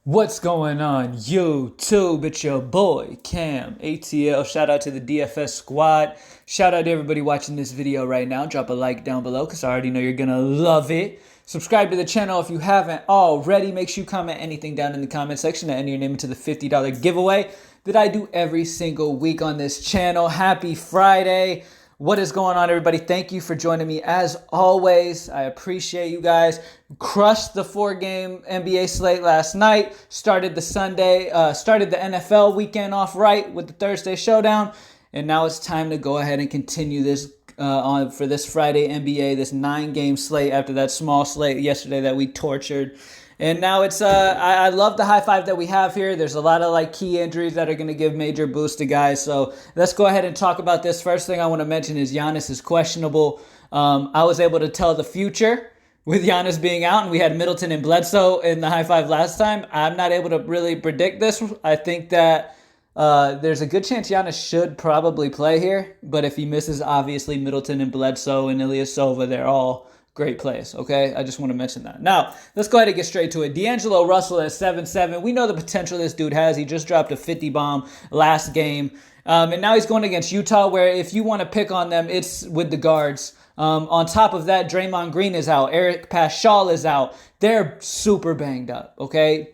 What's going on, YouTube? It's your boy, camATL. Shout out to the DFS squad. Shout out to everybody watching this video right now. Drop a like down below because I already know you're going to love it. Subscribe to the channel if you haven't already. Make sure you comment anything down in the comment section to enter your name into the $50 giveaway that I do every single week on this channel. Happy Friday. What is going on, everybody? Thank you for joining me as always. I appreciate you guys. Crushed the 4-game NBA slate last night. Started the NFL weekend off right with the Thursday showdown. And now it's time to go ahead and continue this on for this Friday NBA, this 9-game slate after that small slate yesterday that we tortured. And now it's, I love the high five that we have here. There's a lot of key injuries that are going to give major boosts to guys. So let's go ahead and talk about this. First thing I want to mention is Giannis is questionable. I was able to tell the future with Giannis being out, and we had Middleton and Bledsoe in the high five last time. I'm not able to really predict this. I think that there's a good chance Giannis should probably play here. But if he misses, obviously Middleton and Bledsoe and Ilyasova, they're all great plays, okay? I just want to mention that. Now, let's go ahead and get straight to it. D'Angelo Russell at 7-7. We know the potential this dude has. He just dropped a 50 bomb last game. And now he's going against Utah, where if you want to pick on them, it's with the guards. On top of that, Draymond Green is out. Eric Paschall is out. They're super banged up, okay?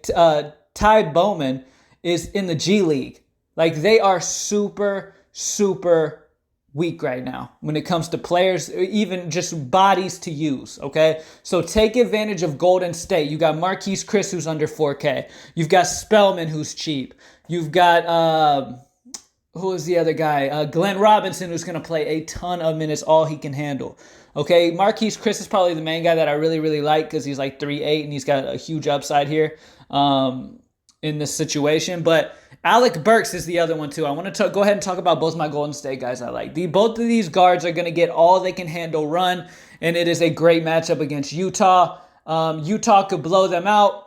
Ty Bowman is in the G League. They are super weak right now when it comes to players, even just bodies to use, okay? So take advantage of Golden State. You got Marquise Chris, who's under 4K. You've got Spellman, who's cheap. You've got, who is the other guy? Glenn Robinson, who's going to play a ton of minutes, all he can handle. Okay, Marquise Chris is probably the main guy that I really like because he's 3'8", and he's got a huge upside here in this situation. But Alec Burks is the other one too. I want to go ahead and talk about both my Golden State guys I like. Both of these guards are going to get all they can handle run, and it is a great matchup against Utah. Utah could blow them out.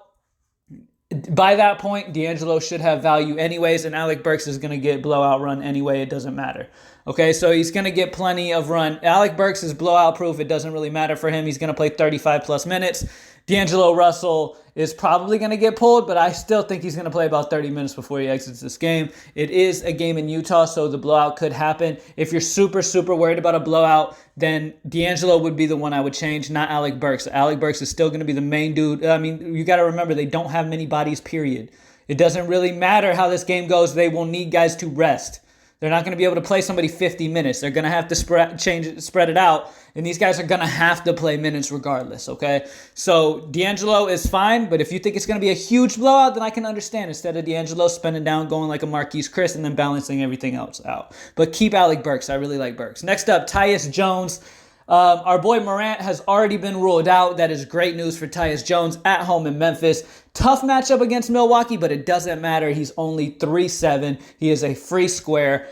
By that point, D'Angelo should have value anyways, and Alec Burks is going to get blowout run anyway. It doesn't matter. Okay, so he's going to get plenty of run. Alec Burks is blowout proof. It doesn't really matter for him. He's going to play 35-plus minutes. D'Angelo Russell is probably going to get pulled, but I still think he's going to play about 30 minutes before he exits this game. It is a game in Utah, so the blowout could happen. If you're super worried about a blowout, then D'Angelo would be the one I would change, not Alec Burks. Alec Burks is still going to be the main dude. I mean, you got to remember, they don't have many bodies, period. It doesn't really matter how this game goes. They will need guys to rest. They're not going to be able to play somebody 50 minutes. They're going to have to spread it out, and these guys are going to have to play minutes regardless, okay? So D'Angelo is fine, but if you think it's going to be a huge blowout, then I can understand. Instead of D'Angelo spending down, going like a Marquise Chris, and then balancing everything else out. But keep Alec Burks. I really like Burks. Next up, Tyus Jones. Our boy Morant has already been ruled out. That is great news for Tyus Jones at home in Memphis. Tough matchup against Milwaukee, but it doesn't matter. He's only 3'7". He is a free square.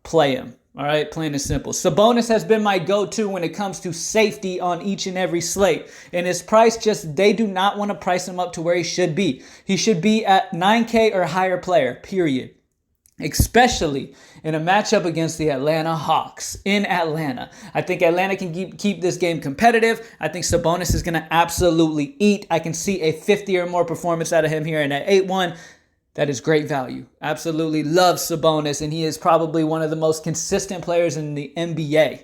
Play him. All right, plain and simple. Sabonis has been my go-to when it comes to safety on each and every slate. And his price they do not want to price him up to where he should be. He should be at 9K or higher player, period. Especially in a matchup against the Atlanta Hawks in Atlanta. I think Atlanta can keep this game competitive. I think Sabonis is going to absolutely eat. I can see a 50 or more performance out of him here, and at 8-1, that is great value. Absolutely love Sabonis, and he is probably one of the most consistent players in the NBA.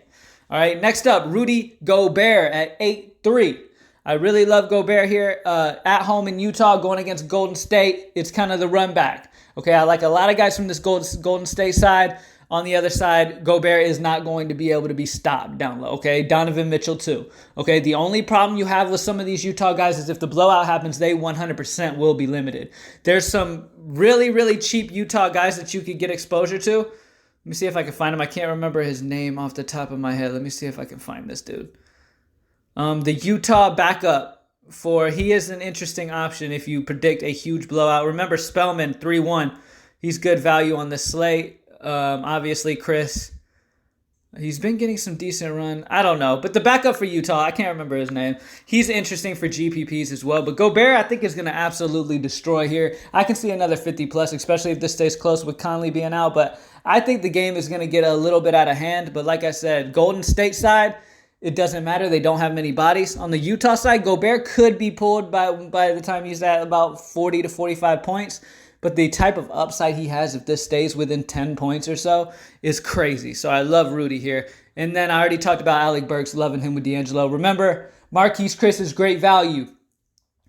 All right, next up, Rudy Gobert at 8-3. I really love Gobert here at home in Utah going against Golden State. It's kind of the run back. Okay, I like a lot of guys from this Golden State side. On the other side, Gobert is not going to be able to be stopped down low, okay? Donovan Mitchell too, okay? The only problem you have with some of these Utah guys is if the blowout happens, they 100% will be limited. There's some really cheap Utah guys that you could get exposure to. Let me see if I can find him. I can't remember his name off the top of my head. Let me see if I can find this dude. The Utah backup. He is an interesting option if you predict a huge blowout. Remember, Spellman, 3-1. He's good value on the slate. Obviously, Chris, he's been getting some decent run. I don't know. But the backup for Utah, I can't remember his name. He's interesting for GPPs as well. But Gobert, I think, is going to absolutely destroy here. I can see another 50-plus, especially if this stays close with Conley being out. But I think the game is going to get a little bit out of hand. But like I said, Golden State side, it doesn't matter. They don't have many bodies. On the Utah side, Gobert could be pulled by the time he's at about 40 to 45 points. But the type of upside he has, if this stays within 10 points or so, is crazy. So I love Rudy here. And then I already talked about Alec Burks, loving him with D'Angelo. Remember, Marquise Chris is great value.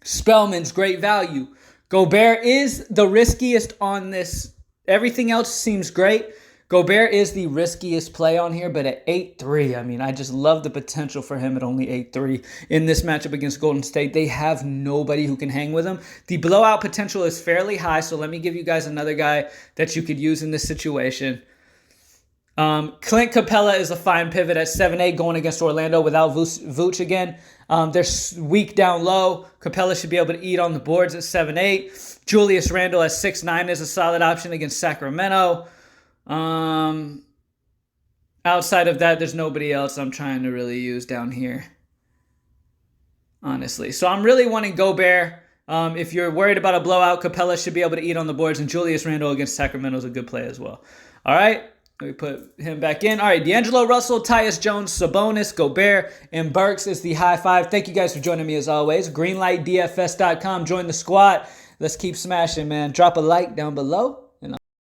Spellman's great value. Gobert is the riskiest on this. Everything else seems great. Gobert is the riskiest play on here, but at 8-3, I mean, I just love the potential for him at only 8-3 in this matchup against Golden State. They have nobody who can hang with him. The blowout potential is fairly high, so let me give you guys another guy that you could use in this situation. Clint Capella is a fine pivot at 7-8 going against Orlando without Vooch again. They're weak down low. Capella should be able to eat on the boards at 7-8. Julius Randle at 6-9 is a solid option against Sacramento. Outside of that, there's nobody else I'm trying to really use down here, honestly. So I'm really wanting Gobert. If you're worried about a blowout, Capella should be able to eat on the boards, and Julius Randle against Sacramento is a good play as well. All right, let me put him back in. All right, D'Angelo Russell, Tyus Jones, Sabonis, Gobert, and Burks is the high five. Thank you guys for joining me as always. Greenlightdfs.com. Join the squad. Let's keep smashing, man. Drop a like down below.